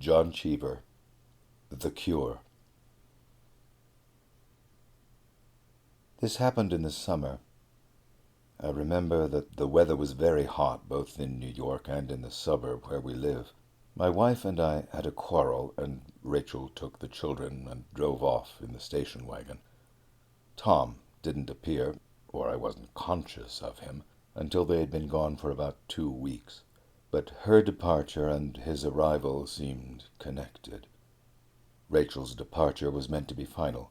John Cheever, The Cure. This happened in the summer. I remember that the weather was very hot, both in New York and in the suburb where we live. My wife and I had a quarrel, and Rachel took the children and drove off in the station wagon. Tom didn't appear, or I wasn't conscious of him, until they had been gone for about 2 weeks. But her departure and his arrival seemed connected. Rachel's departure was meant to be final.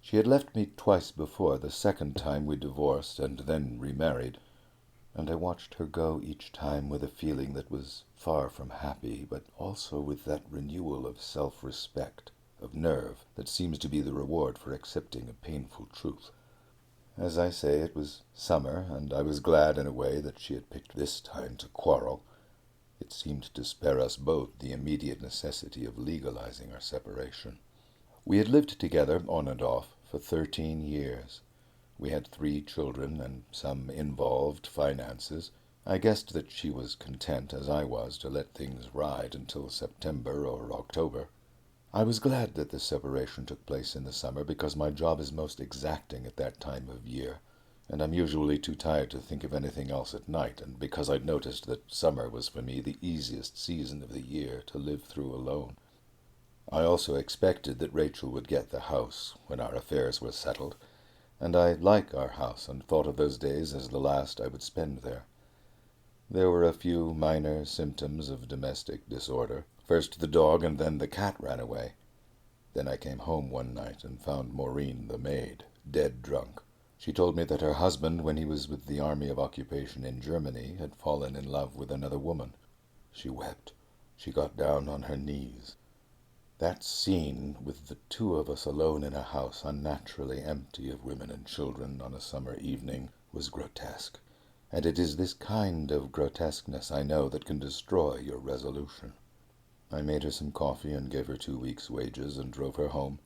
She had left me twice before. The second time we divorced and then remarried, and I watched her go each time with a feeling that was far from happy, but also with that renewal of self-respect, of nerve, that seems to be the reward for accepting a painful truth. As I say, it was summer, and I was glad in a way that she had picked this time to quarrel. It seemed to spare us both the immediate necessity of legalizing our separation. We had lived together, on and off, for 13 years. We had 3 children and some involved finances. I guessed that she was content, as I was, to let things ride until September or October. I was glad that the separation took place in the summer, because my job is most exacting at that time of year, and I'm usually too tired to think of anything else at night, and because I'd noticed that summer was for me the easiest season of the year to live through alone. I also expected that Rachel would get the house when our affairs were settled, and I like our house and thought of those days as the last I would spend there. There were a few minor symptoms of domestic disorder. First the dog, and then the cat ran away. Then I came home one night and found Maureen, the maid, dead drunk. She told me that her husband, when he was with the Army of Occupation in Germany, had fallen in love with another woman. She wept. She got down on her knees. That scene, with the 2 of us alone in a house unnaturally empty of women and children on a summer evening, was grotesque. And it is this kind of grotesqueness, I know, that can destroy your resolution. I made her some coffee and gave her 2 weeks' wages and drove her home,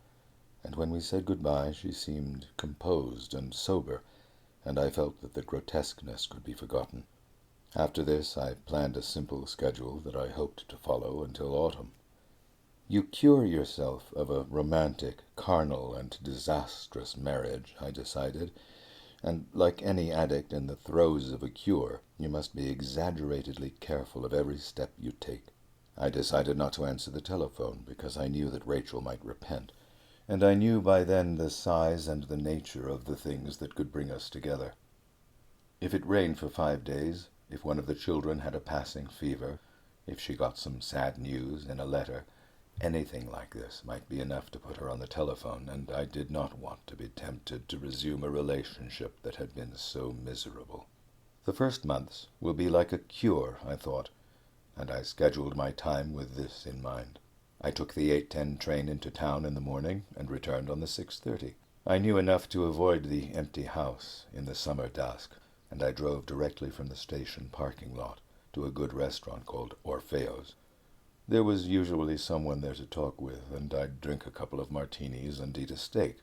and when we said goodbye she seemed composed and sober, and I felt that the grotesqueness could be forgotten. After this I planned a simple schedule that I hoped to follow until autumn. You cure yourself of a romantic, carnal, and disastrous marriage, I decided, and like any addict in the throes of a cure, you must be exaggeratedly careful of every step you take. I decided not to answer the telephone, because I knew that Rachel might repent, and I knew by then the size and the nature of the things that could bring us together. If it rained for 5 days, if one of the children had a passing fever, if she got some sad news in a letter, anything like this might be enough to put her on the telephone, and I did not want to be tempted to resume a relationship that had been so miserable. The first months will be like a cure, I thought, and I scheduled my time with this in mind. I took the 8:10 train into town in the morning and returned on the 6:30. I knew enough to avoid the empty house in the summer dusk, and I drove directly from the station parking lot to a good restaurant called Orfeo's. There was usually someone there to talk with, and I'd drink a couple of martinis and eat a steak.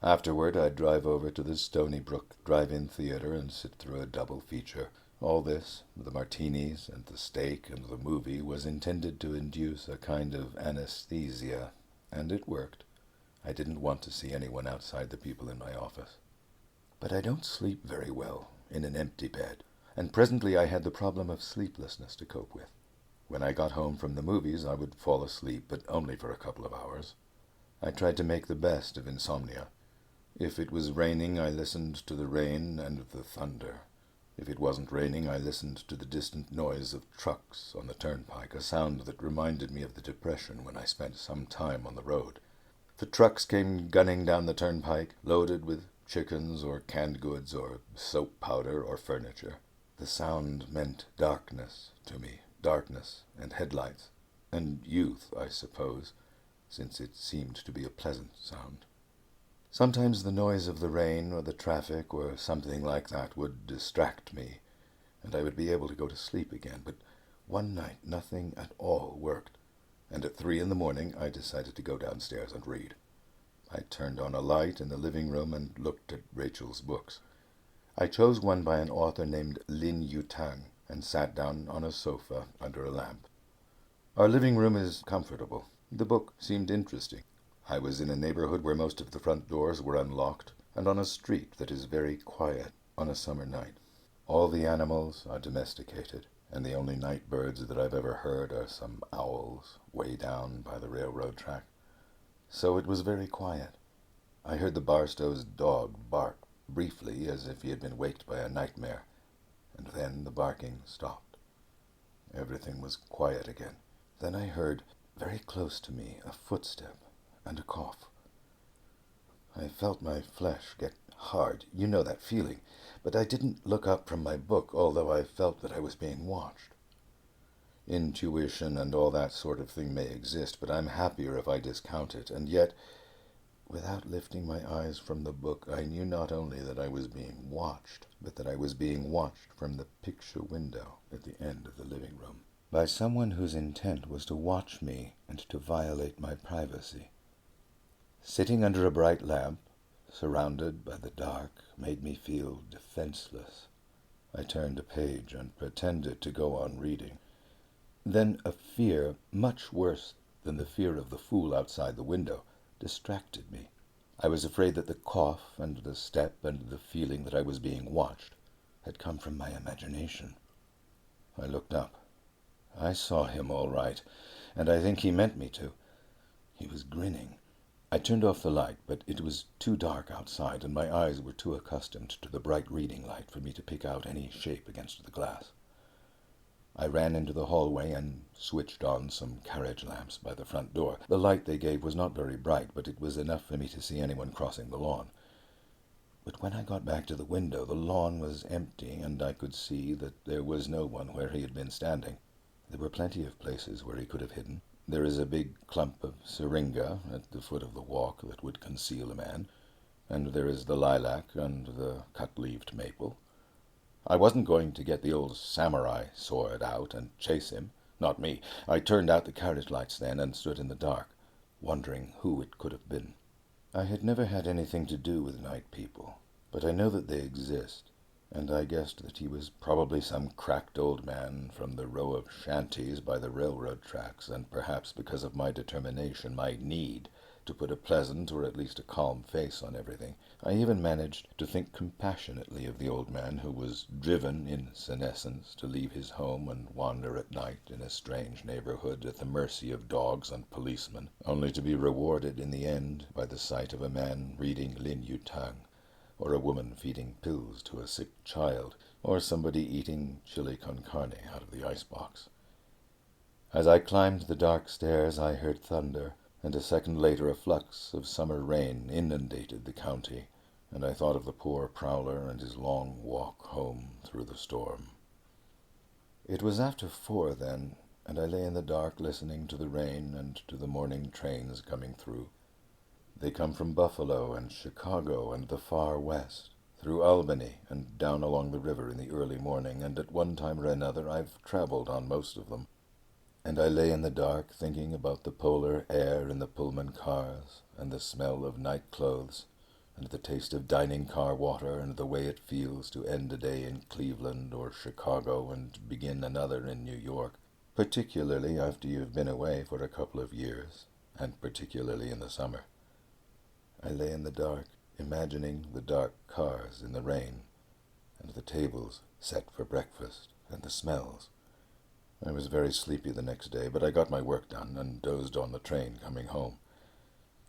Afterward, I'd drive over to the Stony Brook drive-in theater and sit through a double feature. All this, the martinis and the steak and the movie, was intended to induce a kind of anesthesia, and it worked. I didn't want to see anyone outside the people in my office. But I don't sleep very well in an empty bed, and presently I had the problem of sleeplessness to cope with. When I got home from the movies, I would fall asleep, but only for a couple of hours. I tried to make the best of insomnia. If it was raining, I listened to the rain and the thunder. If it wasn't raining, I listened to the distant noise of trucks on the turnpike, a sound that reminded me of the Depression when I spent some time on the road. The trucks came gunning down the turnpike, loaded with chickens or canned goods or soap powder or furniture. The sound meant darkness to me, darkness and headlights, and youth, I suppose, since it seemed to be a pleasant sound. Sometimes the noise of the rain or the traffic or something like that would distract me, and I would be able to go to sleep again, but one night nothing at all worked, and at 3 a.m. I decided to go downstairs and read. I turned on a light in the living room and looked at Rachel's books. I chose one by an author named Lin Yutang and sat down on a sofa under a lamp. Our living room is comfortable. The book seemed interesting. I was in a neighborhood where most of the front doors were unlocked, and on a street that is very quiet on a summer night. All the animals are domesticated, and the only night birds that I've ever heard are some owls way down by the railroad track. So it was very quiet. I heard the Barstow's dog bark briefly as if he had been waked by a nightmare, and then the barking stopped. Everything was quiet again. Then I heard, very close to me, a footstep and a cough. I felt my flesh get hard. You know that feeling. But I didn't look up from my book, although I felt that I was being watched. Intuition and all that sort of thing may exist, but I'm happier if I discount it. And yet, without lifting my eyes from the book, I knew not only that I was being watched, but that I was being watched from the picture window at the end of the living room, by someone whose intent was to watch me and to violate my privacy. Sitting under a bright lamp, surrounded by the dark, made me feel defenseless. I turned a page and pretended to go on reading. Then a fear, much worse than the fear of the fool outside the window, distracted me. I was afraid that the cough and the step and the feeling that I was being watched had come from my imagination. I looked up. I saw him all right, and I think he meant me to. He was grinning. I turned off the light, but it was too dark outside, and my eyes were too accustomed to the bright reading light for me to pick out any shape against the glass. I ran into the hallway and switched on some carriage lamps by the front door. The light they gave was not very bright, but it was enough for me to see anyone crossing the lawn. But when I got back to the window, the lawn was empty, and I could see that there was no one where he had been standing. There were plenty of places where he could have hidden. There is a big clump of syringa at the foot of the walk that would conceal a man, and there is the lilac and the cut-leaved maple. I wasn't going to get the old samurai sword out and chase him. Not me. I turned out the carriage lights then and stood in the dark, wondering who it could have been. I had never had anything to do with night people, but I know that they exist, and I guessed that he was probably some cracked old man from the row of shanties by the railroad tracks, and perhaps because of my determination, my need to put a pleasant or at least a calm face on everything, I even managed to think compassionately of the old man who was driven in senescence to leave his home and wander at night in a strange neighborhood at the mercy of dogs and policemen, only to be rewarded in the end by the sight of a man reading Lin Yutang, or a woman feeding pills to a sick child, or somebody eating chili con carne out of the icebox. As I climbed the dark stairs, I heard thunder, and a second later a flux of summer rain inundated the county, and I thought of the poor prowler and his long walk home through the storm. It was after 4 then, and I lay in the dark listening to the rain and to the morning trains coming through. They come from Buffalo and Chicago and the far west, through Albany and down along the river in the early morning, and at one time or another I've traveled on most of them. And I lay in the dark thinking about the polar air in the Pullman cars, and the smell of night clothes, and the taste of dining car water, and the way it feels to end a day in Cleveland or Chicago and begin another in New York, particularly after you've been away for a couple of years, and particularly in the summer. I lay in the dark, imagining the dark cars in the rain, and the tables set for breakfast, and the smells. I was very sleepy the next day, but I got my work done and dozed on the train coming home.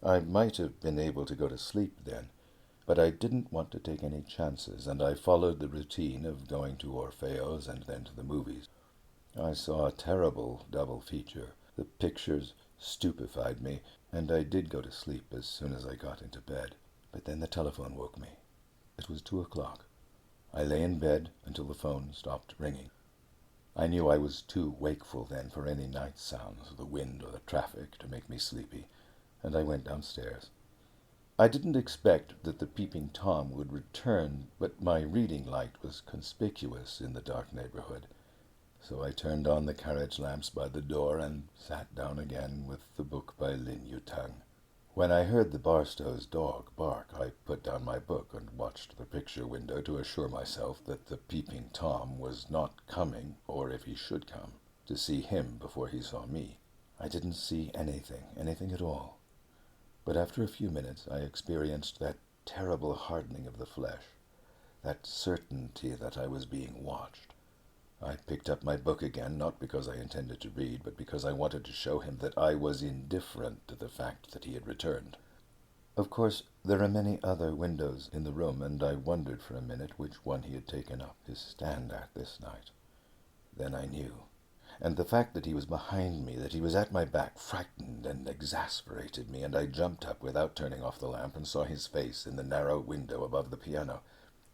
I might have been able to go to sleep then, but I didn't want to take any chances, and I followed the routine of going to Orfeo's and then to the movies. I saw a terrible double feature. The pictures stupefied me, and I did go to sleep as soon as I got into bed. But then the telephone woke me. It was 2:00. I lay in bed until the phone stopped ringing. I knew I was too wakeful then for any night sounds, the wind or the traffic, to make me sleepy, and I went downstairs. I didn't expect that the peeping Tom would return, but my reading light was conspicuous in the dark neighborhood, so I turned on the carriage lamps by the door and sat down again with the book by Lin Yutang. When I heard the Barstow's dog bark, I put down my book and watched the picture window to assure myself that the peeping Tom was not coming, or if he should come, to see him before he saw me. I didn't see anything at all. But after a few minutes I experienced that terrible hardening of the flesh, that certainty that I was being watched. I picked up my book again, not because I intended to read, but because I wanted to show him that I was indifferent to the fact that he had returned. Of course, there are many other windows in the room, and I wondered for a minute which one he had taken up his stand at this night. Then I knew. And the fact that he was behind me, that he was at my back, frightened and exasperated me, and I jumped up without turning off the lamp and saw his face in the narrow window above the piano.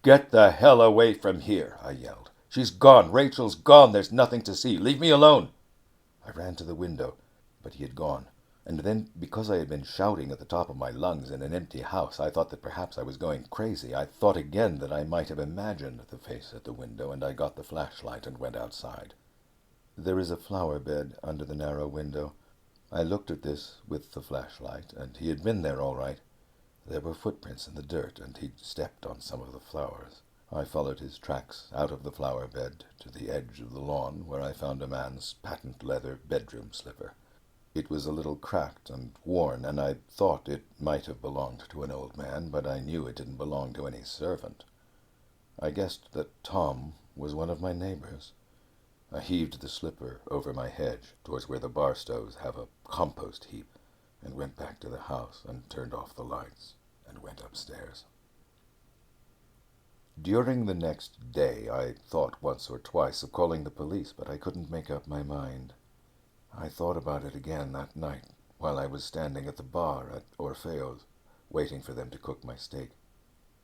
"Get the hell away from here," I yelled. "She's gone. Rachel's gone. There's nothing to see. Leave me alone." I ran to the window, but he had gone. And then, because I had been shouting at the top of my lungs in an empty house, I thought that perhaps I was going crazy. I thought again that I might have imagined the face at the window, and I got the flashlight and went outside. There is a flower bed under the narrow window. I looked at this with the flashlight, and he had been there all right. There were footprints in the dirt, and he'd stepped on some of the flowers. I followed his tracks out of the flower bed to the edge of the lawn, where I found a man's patent leather bedroom slipper. It was a little cracked and worn, and I thought it might have belonged to an old man, but I knew it didn't belong to any servant. I guessed that Tom was one of my neighbors. I heaved the slipper over my hedge towards where the Barstows have a compost heap, and went back to the house and turned off the lights and went upstairs. During the next day I thought once or twice of calling the police, but I couldn't make up my mind. I thought about it again that night while I was standing at the bar at Orfeo's, waiting for them to cook my steak.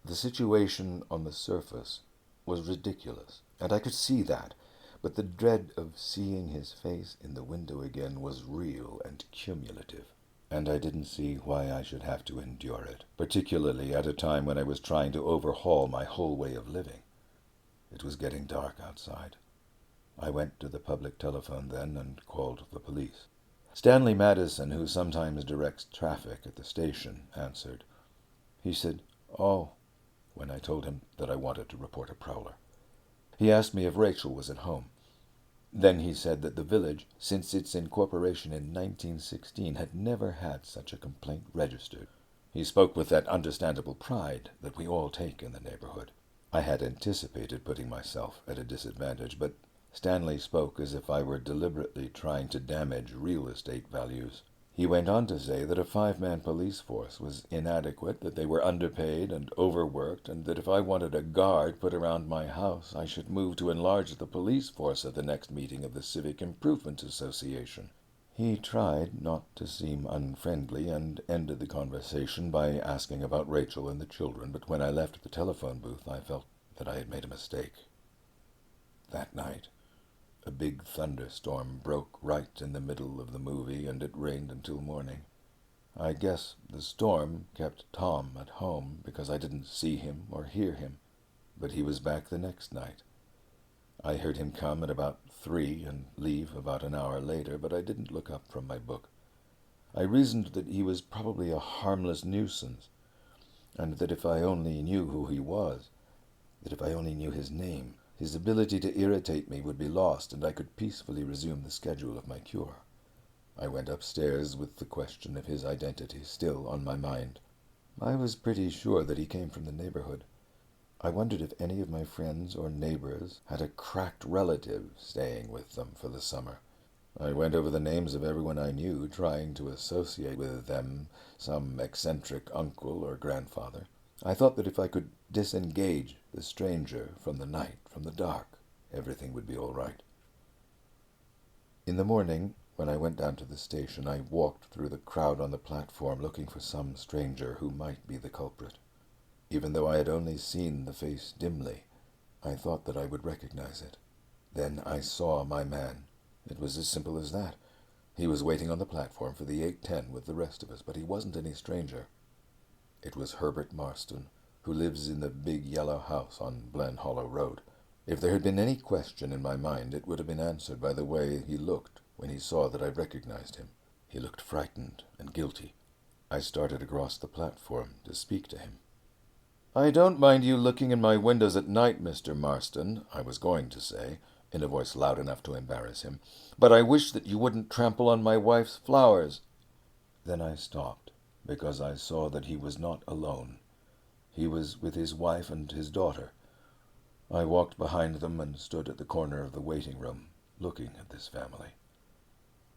The situation on the surface was ridiculous, and I could see that, but the dread of seeing his face in the window again was real and cumulative, and I didn't see why I should have to endure it, particularly at a time when I was trying to overhaul my whole way of living. It was getting dark outside. I went to the public telephone then and called the police. Stanley Madison, who sometimes directs traffic at the station, answered. He said, "Oh," when I told him that I wanted to report a prowler. He asked me if Rachel was at home. Then he said that the village, since its incorporation in 1916, had never had such a complaint registered. He spoke with that understandable pride that we all take in the neighborhood. I had anticipated putting myself at a disadvantage, but Stanley spoke as if I were deliberately trying to damage real estate values. He went on to say that a 5-man police force was inadequate, that they were underpaid and overworked, and that if I wanted a guard put around my house, I should move to enlarge the police force at the next meeting of the Civic Improvement Association. He tried not to seem unfriendly and ended the conversation by asking about Rachel and the children, but when I left the telephone booth, I felt that I had made a mistake. That night, a big thunderstorm broke right in the middle of the movie, and it rained until morning. I guess the storm kept Tom at home because I didn't see him or hear him, but he was back the next night. I heard him come at about 3 and leave about an hour later, but I didn't look up from my book. I reasoned that he was probably a harmless nuisance, and that if I only knew who he was, that if I only knew his name, his ability to irritate me would be lost, and I could peacefully resume the schedule of my cure. I went upstairs with the question of his identity still on my mind. I was pretty sure that he came from the neighborhood. I wondered if any of my friends or neighbors had a cracked relative staying with them for the summer. I went over the names of everyone I knew, trying to associate with them some eccentric uncle or grandfather. I thought that if I could disengage the stranger from the night, from the dark, everything would be all right. In the morning, when I went down to the station, I walked through the crowd on the platform looking for some stranger who might be the culprit. Even though I had only seen the face dimly, I thought that I would recognize it. Then I saw my man. It was as simple as that. He was waiting on the platform for the 8:10 with the rest of us, but he wasn't any stranger. It was Herbert Marston, who lives in the big yellow house on Glen Hollow Road. If there had been any question in my mind, it would have been answered by the way he looked when he saw that I recognized him. He looked frightened and guilty. I started across the platform to speak to him. "I don't mind you looking in my windows at night, Mr. Marston," I was going to say, in a voice loud enough to embarrass him. "But I wish that you wouldn't trample on my wife's flowers." Then I stopped, because I saw that he was not alone. He was with his wife and his daughter. I walked behind them and stood at the corner of the waiting room, looking at this family.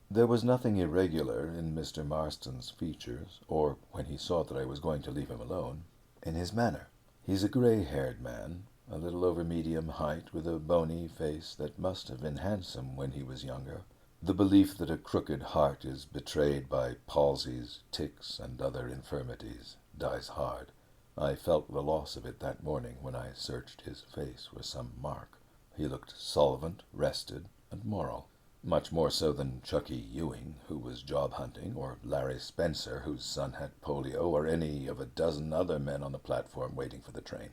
There was nothing irregular in Mr. Marston's features, or, when he saw that I was going to leave him alone, in his manner. He's a gray-haired man, a little over medium height, with a bony face that must have been handsome when he was younger. The belief that a crooked heart is betrayed by palsies, tics, and other infirmities dies hard. I felt the loss of it that morning when I searched his face for some mark. He looked solvent, rested, and moral, much more so than Chucky Ewing, who was job hunting, or Larry Spencer, whose son had polio, or any of a dozen other men on the platform waiting for the train.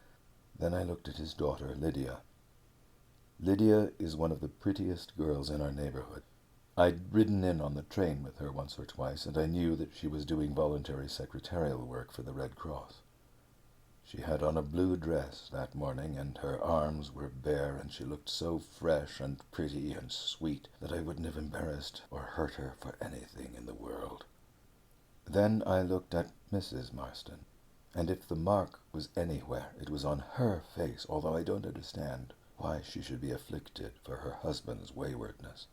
Then I looked at his daughter, Lydia. Lydia is one of the prettiest girls in our neighborhood. I'd ridden in on the train with her once or twice, and I knew that she was doing voluntary secretarial work for the Red Cross. She had on a blue dress that morning, and her arms were bare, and she looked so fresh and pretty and sweet that I wouldn't have embarrassed or hurt her for anything in the world. Then I looked at Mrs. Marston, and if the mark was anywhere, it was on her face, although I don't understand why she should be afflicted for her husband's waywardness.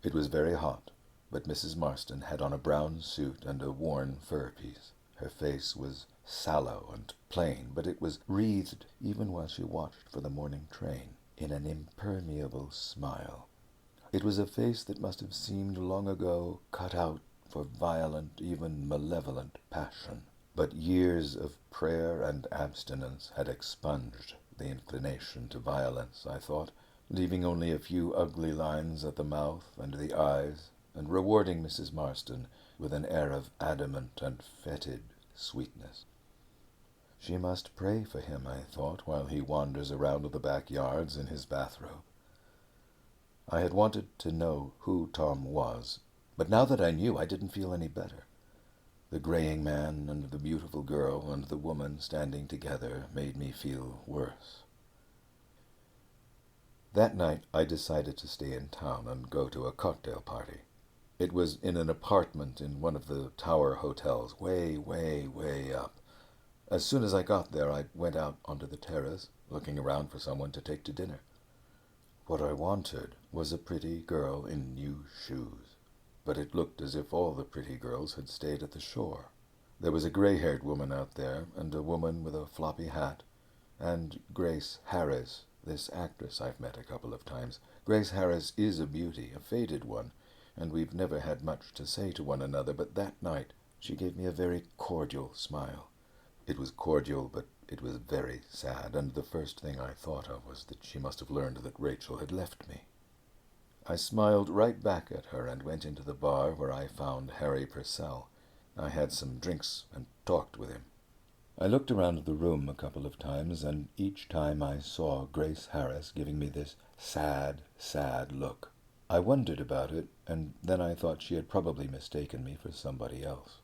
It was very hot, but Mrs. Marston had on a brown suit and a worn fur piece. Her face was sallow and plain, but it was wreathed, even while she watched for the morning train, in an impermeable smile. It was a face that must have seemed long ago cut out for violent, even malevolent passion. But years of prayer and abstinence had expunged the inclination to violence, I thought, leaving only a few ugly lines at the mouth and the eyes, and rewarding Mrs. Marston with an air of adamant and fetid sweetness. She must pray for him, I thought, while he wanders around the backyards in his bathrobe. I had wanted to know who Tom was, but now that I knew, I didn't feel any better. The graying man and the beautiful girl and the woman standing together made me feel worse. That night I decided to stay in town and go to a cocktail party. It was in an apartment in one of the tower hotels, way, way, way up. As soon as I got there, I went out onto the terrace, looking around for someone to take to dinner. What I wanted was a pretty girl in new shoes, but it looked as if all the pretty girls had stayed at the shore. There was a gray-haired woman out there, and a woman with a floppy hat, and Grace Harris, this actress I've met a couple of times. Grace Harris is a beauty, a faded one, and we've never had much to say to one another, but that night she gave me a very cordial smile. It was cordial, but it was very sad, and the first thing I thought of was that she must have learned that Rachel had left me. I smiled right back at her and went into the bar where I found Harry Purcell. I had some drinks and talked with him. I looked around the room a couple of times, and each time I saw Grace Harris giving me this sad, sad look. I wondered about it, and then I thought she had probably mistaken me for somebody else.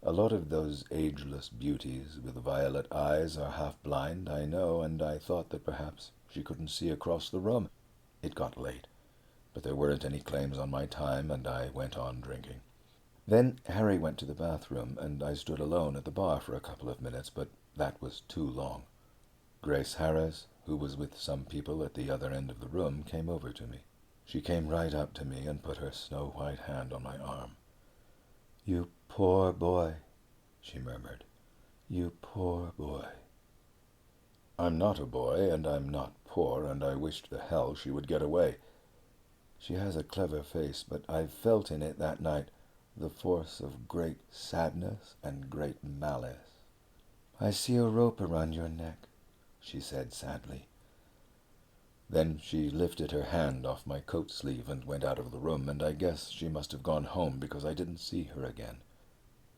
A lot of those ageless beauties with violet eyes are half-blind, I know, and I thought that perhaps she couldn't see across the room. It got late, but there weren't any claims on my time, and I went on drinking. Then Harry went to the bathroom, and I stood alone at the bar for a couple of minutes, but that was too long. Grace Harris, who was with some people at the other end of the room, came over to me. She came right up to me and put her snow-white hand on my arm. "You poor boy," she murmured. "You poor boy." I'm not a boy, and I'm not poor, and I wished the hell she would get away. She has a clever face, but I felt in it that night the force of great sadness and great malice. "I see a rope around your neck," she said sadly. Then she lifted her hand off my coat sleeve and went out of the room, and I guess she must have gone home because I didn't see her again.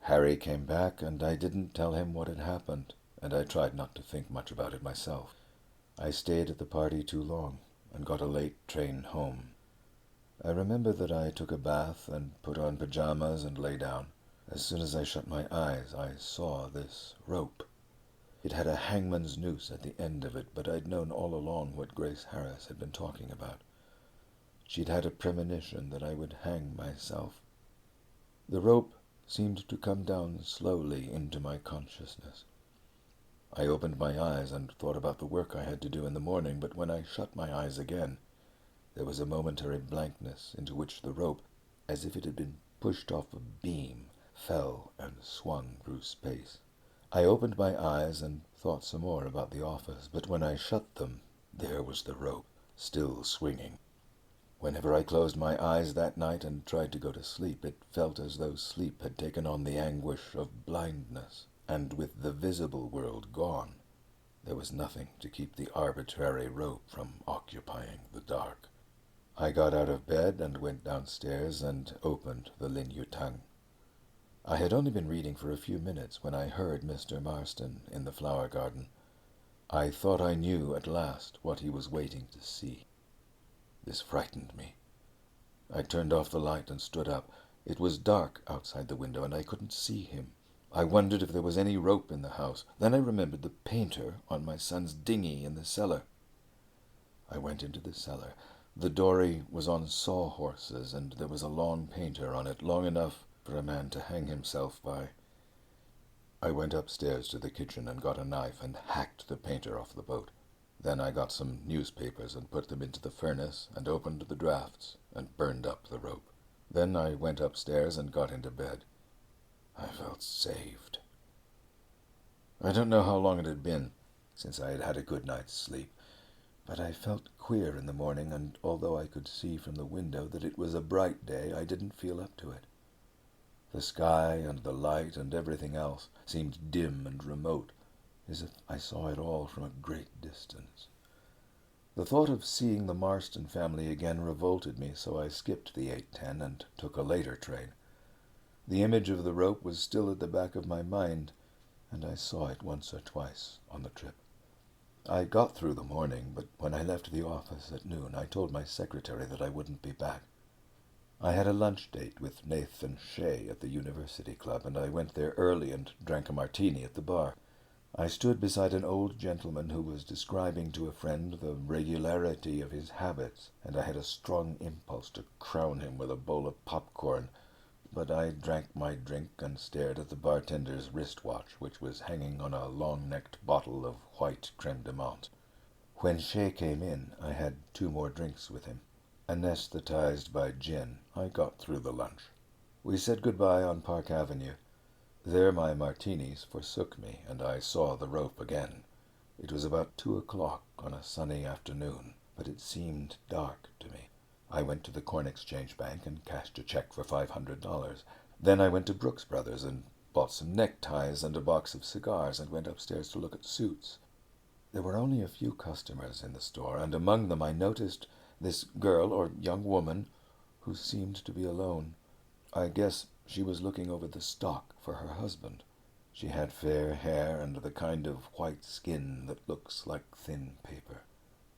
Harry came back, and I didn't tell him what had happened, and I tried not to think much about it myself. I stayed at the party too long and got a late train home. I remember that I took a bath and put on pajamas and lay down. As soon as I shut my eyes, I saw this rope. It had a hangman's noose at the end of it, but I'd known all along what Grace Harris had been talking about. She'd had a premonition that I would hang myself. The rope seemed to come down slowly into my consciousness. I opened my eyes and thought about the work I had to do in the morning, but when I shut my eyes again, there was a momentary blankness into which the rope, as if it had been pushed off a beam, fell and swung through space. I opened my eyes and thought some more about the office, but when I shut them, there was the rope, still swinging. Whenever I closed my eyes that night and tried to go to sleep, it felt as though sleep had taken on the anguish of blindness, and with the visible world gone, there was nothing to keep the arbitrary rope from occupying the dark. I got out of bed and went downstairs and opened the Lin Yutang. I had only been reading for a few minutes when I heard Mr. Marston in the flower garden. I thought I knew at last what he was waiting to see. This frightened me. I turned off the light and stood up. It was dark outside the window, and I couldn't see him. I wondered if there was any rope in the house. Then I remembered the painter on my son's dinghy in the cellar. I went into the cellar. The dory was on sawhorses, and there was a long painter on it, long enough for a man to hang himself by. I went upstairs to the kitchen and got a knife and hacked the painter off the boat. Then I got some newspapers and put them into the furnace and opened the drafts and burned up the rope. Then I went upstairs and got into bed. I felt saved. I don't know how long it had been since I had had a good night's sleep, but I felt queer in the morning, and although I could see from the window that it was a bright day, I didn't feel up to it. The sky and the light and everything else seemed dim and remote, as if I saw it all from a great distance. The thought of seeing the Marston family again revolted me, so I skipped the 8:10 and took a later train. The image of the rope was still at the back of my mind, and I saw it once or twice on the trip. I got through the morning, but when I left the office at noon, I told my secretary that I wouldn't be back. I had a lunch date with Nathan Shea at the University Club, and I went there early and drank a martini at the bar. I stood beside an old gentleman who was describing to a friend the regularity of his habits, and I had a strong impulse to crown him with a bowl of popcorn, but I drank my drink and stared at the bartender's wristwatch, which was hanging on a long-necked bottle of white creme de menthe. When Shea came in, I had 2 more drinks with him. Anesthetized by gin, I got through the lunch. We said goodbye on Park Avenue. There my martinis forsook me, and I saw the rope again. It was about 2 o'clock on a sunny afternoon, but it seemed dark to me. I went to the Corn Exchange Bank and cashed a check for $500. Then I went to Brooks Brothers and bought some neckties and a box of cigars and went upstairs to look at suits. There were only a few customers in the store, and among them I noticed this girl or young woman who seemed to be alone. I guess she was looking over the stock for her husband. She had fair hair and the kind of white skin that looks like thin paper.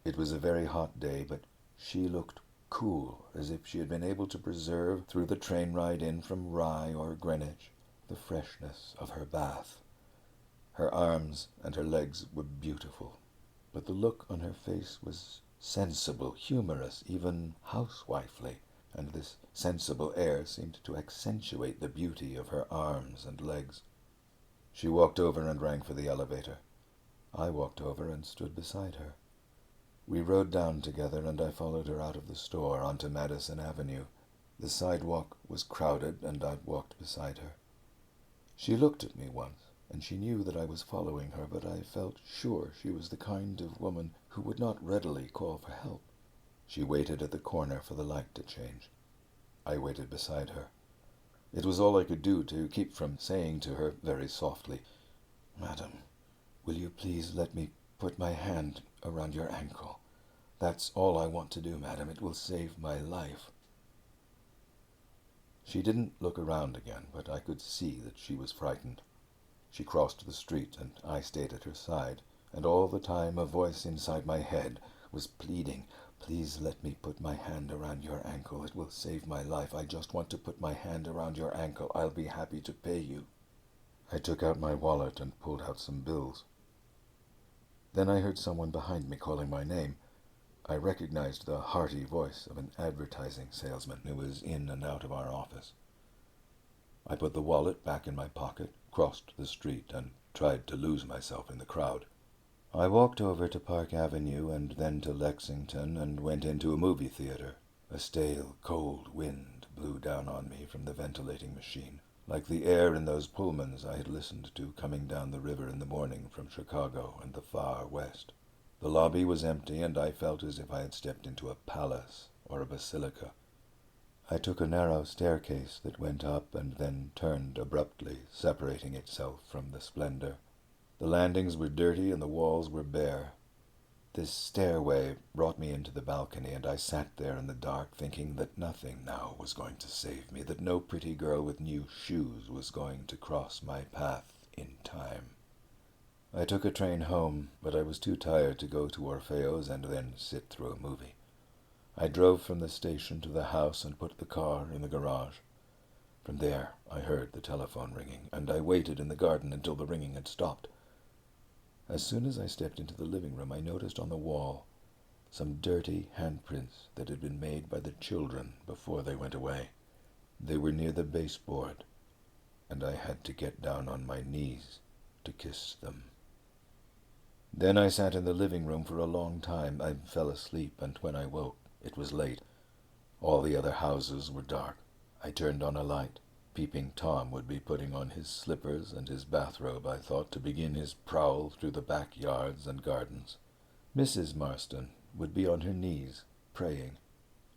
It was a very hot day, but she looked cool, as if she had been able to preserve through the train ride in from Rye or Greenwich the freshness of her bath. Her arms and her legs were beautiful, but the look on her face was sensible, humorous, even housewifely, and this sensible air seemed to accentuate the beauty of her arms and legs. She walked over and rang for the elevator. I walked over and stood beside her. We rode down together, and I followed her out of the store onto Madison Avenue. The sidewalk was crowded, and I walked beside her. She looked at me once, and she knew that I was following her, but I felt sure she was the kind of woman who would not readily call for help. She waited at the corner for the light to change. I waited beside her. It was all I could do to keep from saying to her very softly, "Madam, will you please let me put my hand around your ankle? That's all I want to do, madam. It will save my life." She didn't look around again, but I could see that she was frightened. She crossed the street, and I stayed at her side, and all the time a voice inside my head was pleading, "Please let me put my hand around your ankle. It will save my life. I just want to put my hand around your ankle. I'll be happy to pay you." I took out my wallet and pulled out some bills. Then I heard someone behind me calling my name. I recognized the hearty voice of an advertising salesman who was in and out of our office. I put the wallet back in my pocket, crossed the street, and tried to lose myself in the crowd. I walked over to Park Avenue and then to Lexington and went into a movie theater. A stale, cold wind blew down on me from the ventilating machine, like the air in those Pullmans I had listened to coming down the river in the morning from Chicago and the far west. The lobby was empty, and I felt as if I had stepped into a palace or a basilica. I took a narrow staircase that went up and then turned abruptly, separating itself from the splendor. The landings were dirty and the walls were bare. This stairway brought me into the balcony, and I sat there in the dark, thinking that nothing now was going to save me, that no pretty girl with new shoes was going to cross my path in time. I took a train home, but I was too tired to go to Orfeo's and then sit through a movie. I drove from the station to the house and put the car in the garage. From there I heard the telephone ringing, and I waited in the garden until the ringing had stopped. As soon as I stepped into the living room, I noticed on the wall some dirty handprints that had been made by the children before they went away. They were near the baseboard, and I had to get down on my knees to kiss them. Then I sat in the living room for a long time. I fell asleep, and when I woke, it was late. All the other houses were dark. I turned on a light. Peeping Tom would be putting on his slippers and his bathrobe, I thought, to begin his prowl through the backyards and gardens. Mrs. Marston would be on her knees, praying.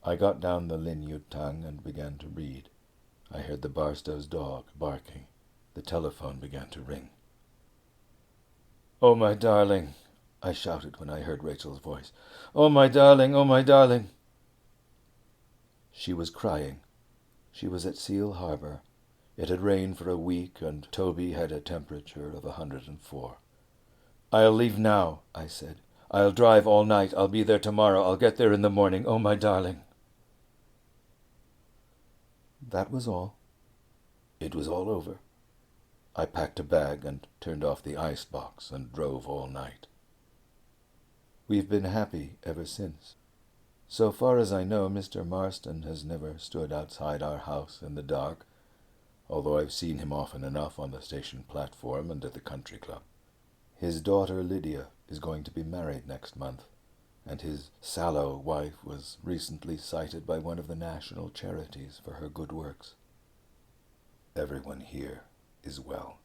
I got down the Lin Yutang and began to read. I heard the Barstow's dog barking. The telephone began to ring. "Oh, my darling," I shouted when I heard Rachel's voice. "Oh, my darling, oh, my darling." She was crying. She was at Seal Harbor. It had rained for a week, and Toby had a temperature of 104. "I'll leave now," I said. "I'll drive all night. I'll be there tomorrow. I'll get there in the morning. Oh, my darling." That was all. It was all over. I packed a bag and turned off the icebox and drove all night. We've been happy ever since. So far as I know, Mr. Marston has never stood outside our house in the dark, although I've seen him often enough on the station platform and at the country club. His daughter Lydia is going to be married next month, and his sallow wife was recently cited by one of the national charities for her good works. Everyone here is well.